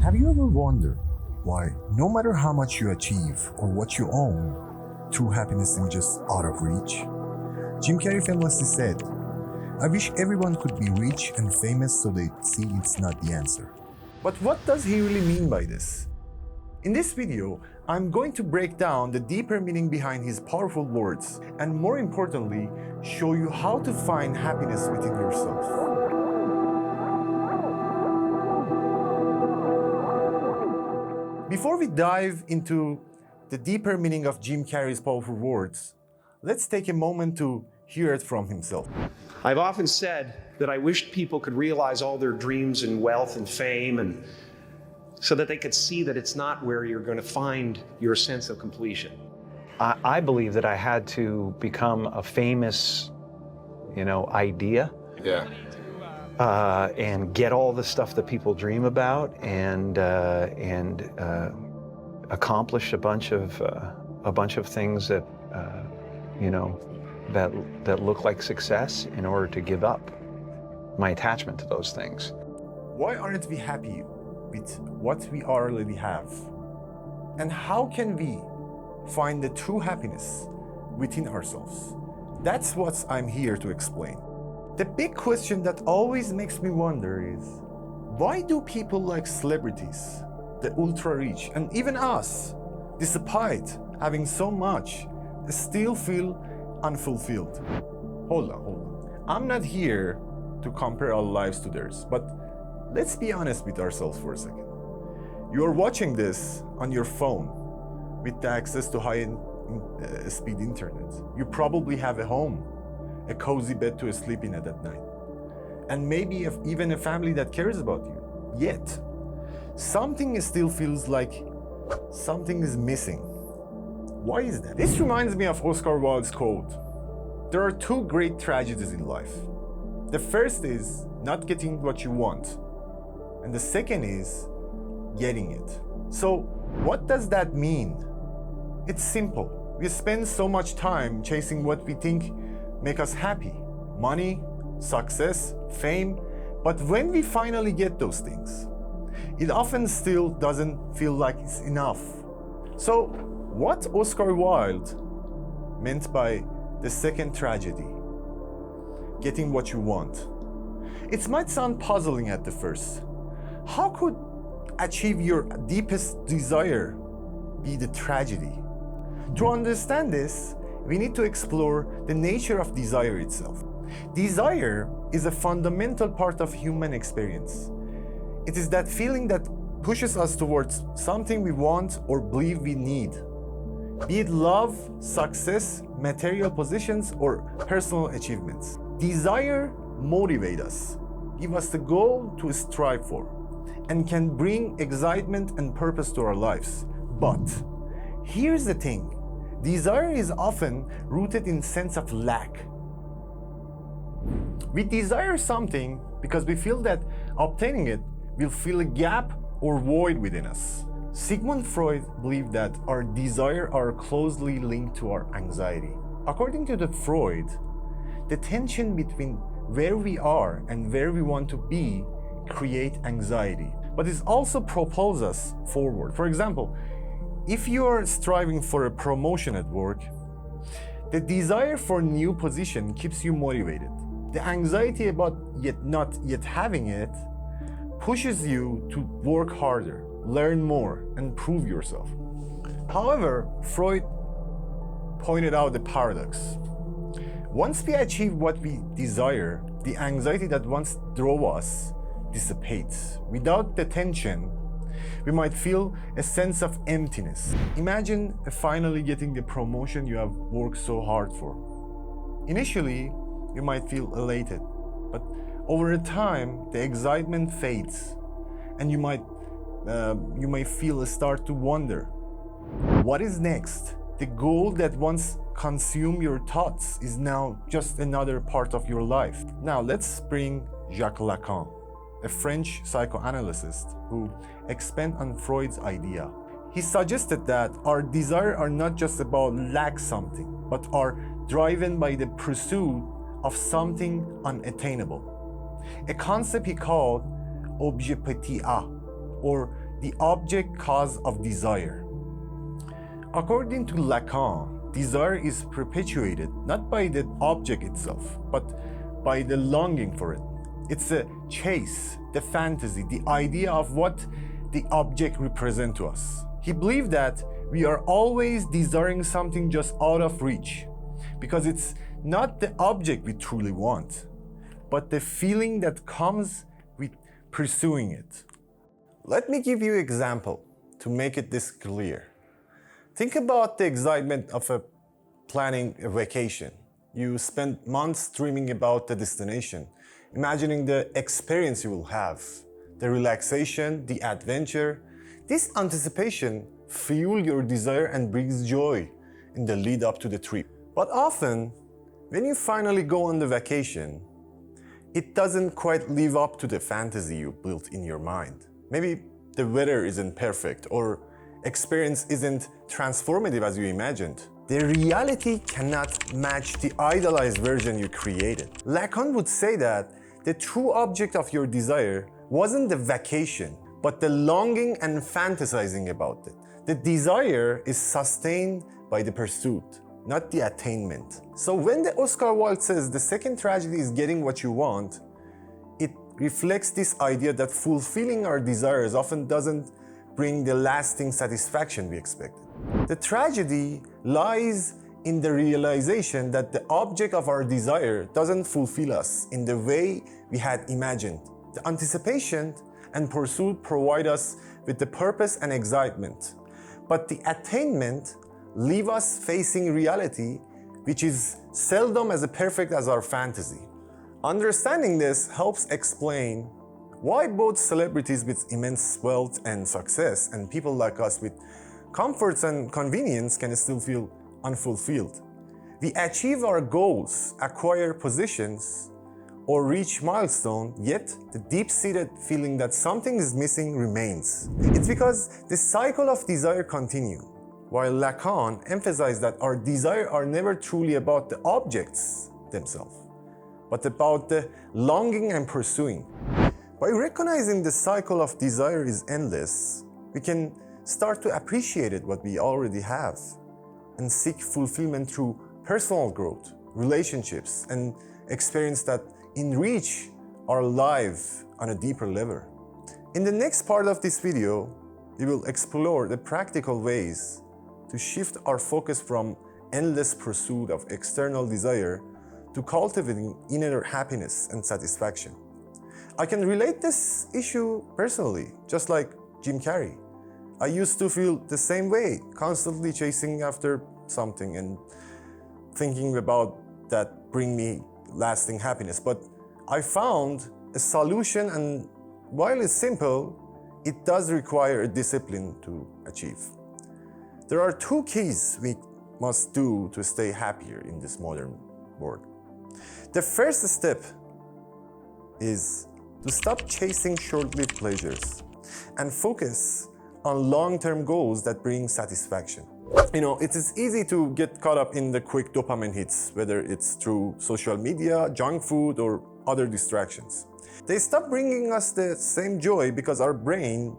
Have you ever wondered why, no matter how much you achieve or what you own, true happiness seems just out of reach? Jim Carrey famously said, "I wish everyone could be rich and famous so they see it's not the answer." But what does he really mean by this? In this video, I'm going to break down the deeper meaning behind his powerful words and, more importantly, show you how to find happiness within yourself. Before we dive into the deeper meaning of Jim Carrey's powerful words, let's take a moment to hear it from himself. I've often said that I wished people could realize all their dreams and wealth and fame, and so that they could see that it's not where you're going to find your sense of completion. I believe that I had to become a famous, idea. Yeah. And get all the stuff that people dream about, and accomplish a bunch of things that that look like success in order to give up my attachment to those things. Why aren't we happy with what we already have? And how can we find the true happiness within ourselves? That's what I'm here to explain. The big question that always makes me wonder is, why do people like celebrities, the ultra-rich, and even us, despite having so much, still feel unfulfilled? Hold on. I'm not here to compare our lives to theirs, but let's be honest with ourselves for a second. You're watching this on your phone with the access to high-speed internet. You probably have a home, a cozy bed to sleep in at night, and maybe even a family that cares about you. Yet, something still feels like something is missing. Why is that? This reminds me of Oscar Wilde's quote. There are two great tragedies in life. The first is not getting what you want, and the second is getting it. So, what does that mean? It's simple. We spend so much time chasing what we think make us happy. Money, success, fame. But when we finally get those things, it often still doesn't feel like it's enough. So, what Oscar Wilde meant by the second tragedy, getting what you want? It might sound puzzling at the first. How could achieve your deepest desire be the tragedy? To understand this, we need to explore the nature of desire itself. Desire is a fundamental part of human experience. It is that feeling that pushes us towards something we want or believe we need. Be it love, success, material positions, or personal achievements. Desire motivates us, give us the goal to strive for, and can bring excitement and purpose to our lives. But here's the thing. Desire is often rooted in sense of lack. We desire something because we feel that obtaining it will fill a gap or void within us. Sigmund Freud believed that our desires are closely linked to our anxiety. According to Freud, the tension between where we are and where we want to be create anxiety, but it also propels us forward. For example, if you are striving for a promotion at work, the desire for a new position keeps you motivated. The anxiety about not yet having it pushes you to work harder, learn more, and prove yourself. However, Freud pointed out the paradox. Once we achieve what we desire, the anxiety that once drove us dissipates. Without the tension, we might feel a sense of emptiness. Imagine finally getting the promotion you have worked so hard for. Initially, you might feel elated, but over time, the excitement fades, and you may start to wonder, what is next? The goal that once consumed your thoughts is now just another part of your life. Now let's bring Jacques Lacan, a French psychoanalyst who expanded on Freud's idea. He suggested that our desires are not just about lack something, but are driven by the pursuit of something unattainable. A concept he called objet petit a, or the object cause of desire. According to Lacan, desire is perpetuated not by the object itself, but by the longing for it. It's the chase, the fantasy, the idea of what the object represents to us. He believed that we are always desiring something just out of reach, because it's not the object we truly want, but the feeling that comes with pursuing it. Let me give you an example to make it this clear. Think about the excitement of planning a vacation. You spend months dreaming about the destination, imagining the experience you will have, the relaxation, the adventure. This anticipation fuels your desire and brings joy in the lead up to the trip. But often, when you finally go on the vacation, it doesn't quite live up to the fantasy you built in your mind. Maybe the weather isn't perfect, or experience isn't transformative as you imagined. The reality cannot match the idealized version you created. Lacan would say that the true object of your desire wasn't the vacation, but the longing and fantasizing about it. The desire is sustained by the pursuit, not the attainment. So when the Oscar Wilde says the second tragedy is getting what you want, it reflects this idea that fulfilling our desires often doesn't bring the lasting satisfaction we expected. The tragedy lies in the realization that the object of our desire doesn't fulfill us in the way we had imagined. The anticipation and pursuit provide us with the purpose and excitement, but the attainment leave us facing reality, which is seldom as perfect as our fantasy. Understanding this helps explain why both celebrities with immense wealth and success and people like us with comforts and convenience can still feel unfulfilled. We achieve our goals, acquire positions, or reach milestone, yet the deep-seated feeling that something is missing remains. It's because the cycle of desire continues, while Lacan emphasized that our desires are never truly about the objects themselves, but about the longing and pursuing. By recognizing the cycle of desire is endless, we can start to appreciate what we already have and seek fulfillment through personal growth, relationships, and experience that enrich our life on a deeper level. In the next part of this video, we will explore the practical ways to shift our focus from endless pursuit of external desire to cultivating inner happiness and satisfaction. I can relate this issue personally, just like Jim Carrey. I used to feel the same way, constantly chasing after something and thinking about that bring me lasting happiness. But I found a solution, and while it's simple, it does require a discipline to achieve. There are two keys we must do to stay happier in this modern world. The first step is to stop chasing short-lived pleasures and focus on long-term goals that bring satisfaction. It is easy to get caught up in the quick dopamine hits, whether it's through social media, junk food, or other distractions. They stop bringing us the same joy because our brain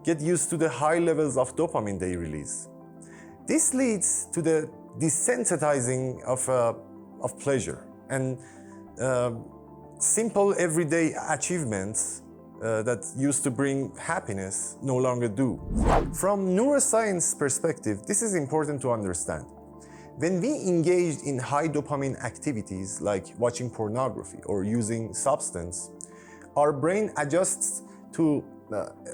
get used to the high levels of dopamine they release. This leads to the desensitizing of pleasure, and simple everyday achievements that used to bring happiness no longer do. From neuroscience perspective, this is important to understand. When we engage in high dopamine activities like watching pornography or using substance, our brain adjusts to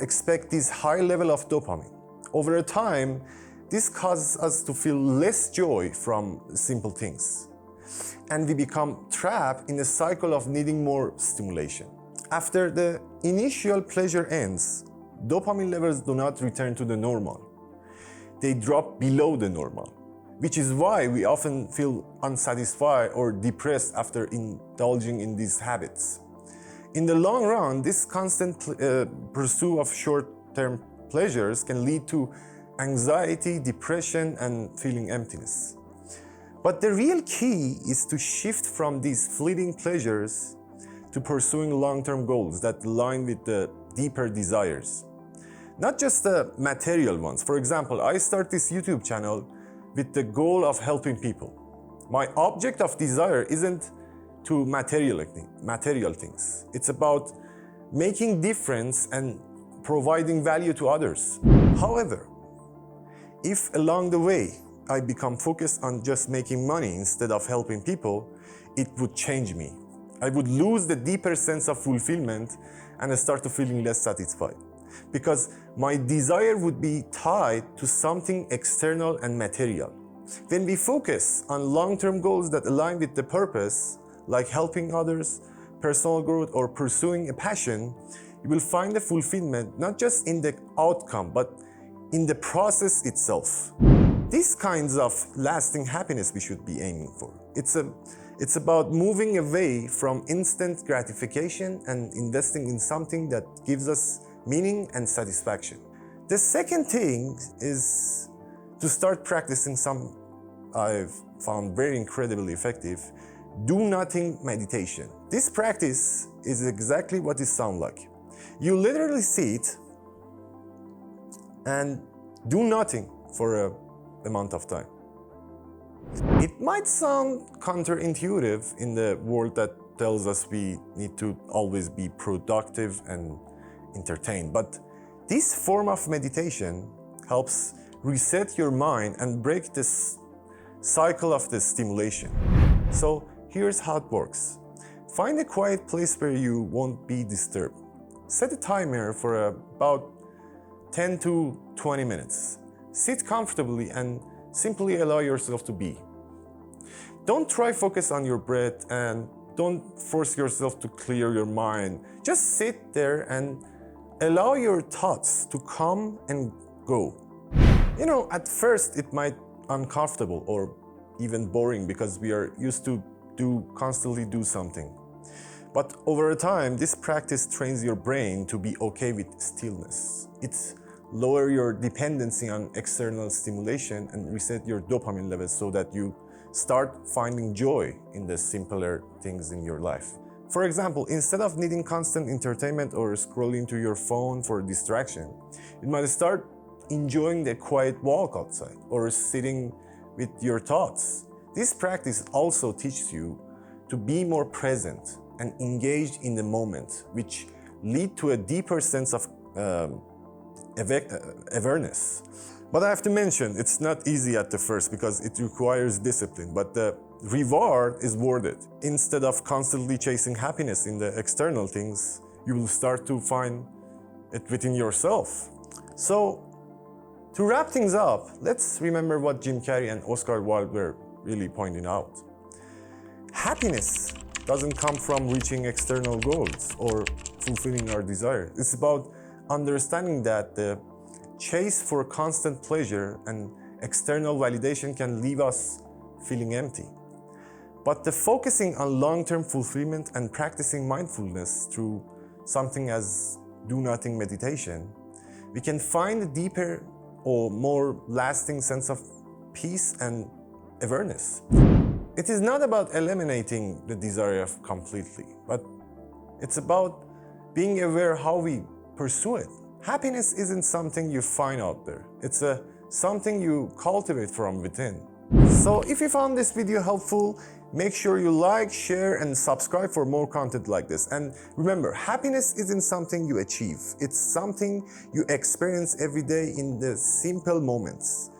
expect this high level of dopamine. Over time, this causes us to feel less joy from simple things, and we become trapped in a cycle of needing more stimulation. After the initial pleasure ends, dopamine levels do not return to the normal. They drop below the normal, which is why we often feel unsatisfied or depressed after indulging in these habits. In the long run, this constant pursuit of short-term pleasures can lead to anxiety, depression, and feeling emptiness. But the real key is to shift from these fleeting pleasures to pursuing long-term goals that align with the deeper desires. not just the material ones. For example, I start this YouTube channel with the goal of helping people. My object of desire isn't to material things. It's about making difference and providing value to others. However, if along the way I become focused on just making money instead of helping people, it would change me. I would lose the deeper sense of fulfillment and start to feeling less satisfied, because my desire would be tied to something external and material. When we focus on long-term goals that align with the purpose, like helping others, personal growth, or pursuing a passion, you will find the fulfillment not just in the outcome, but in the process itself. These kinds of lasting happiness we should be aiming for. It's about moving away from instant gratification and investing in something that gives us meaning and satisfaction. The second thing is to start practicing some I've found very incredibly effective, do-nothing meditation. This practice is exactly what it sounds like. You literally sit and do nothing for a amount of time. It might sound counterintuitive in the world that tells us we need to always be productive and entertained, but this form of meditation helps reset your mind and break this cycle of the stimulation. So here's how it works. Find a quiet place where you won't be disturbed. Set a timer for about 10 to 20 minutes. Sit comfortably and simply allow yourself to be. Don't try focus on your breath and don't force yourself to clear your mind. Just sit there and allow your thoughts to come and go. You know, at first it might be uncomfortable or even boring because we are used to constantly do something. But over time, this practice trains your brain to be okay with stillness. It's lower your dependency on external stimulation and reset your dopamine levels so that you start finding joy in the simpler things in your life. For example, instead of needing constant entertainment or scrolling to your phone for distraction, you might start enjoying the quiet walk outside or sitting with your thoughts. This practice also teaches you to be more present and engaged in the moment, which lead to a deeper sense of awareness. But I have to mention, it's not easy at the first because it requires discipline, but the reward is worth it. Instead of constantly chasing happiness in the external things, you will start to find it within yourself. So, to wrap things up, let's remember what Jim Carrey and Oscar Wilde were really pointing out. Happiness doesn't come from reaching external goals or fulfilling our desires. It's about understanding that the chase for constant pleasure and external validation can leave us feeling empty. But the focusing on long-term fulfillment and practicing mindfulness through something as do-nothing meditation, we can find a deeper or more lasting sense of peace and awareness. It is not about eliminating the desire completely, but it's about being aware how we pursue it. Happiness isn't something you find out there. It's something you cultivate from within. So if you found this video helpful, make sure you like, share, and subscribe for more content like this. And remember, happiness isn't something you achieve. It's something you experience every day in the simple moments.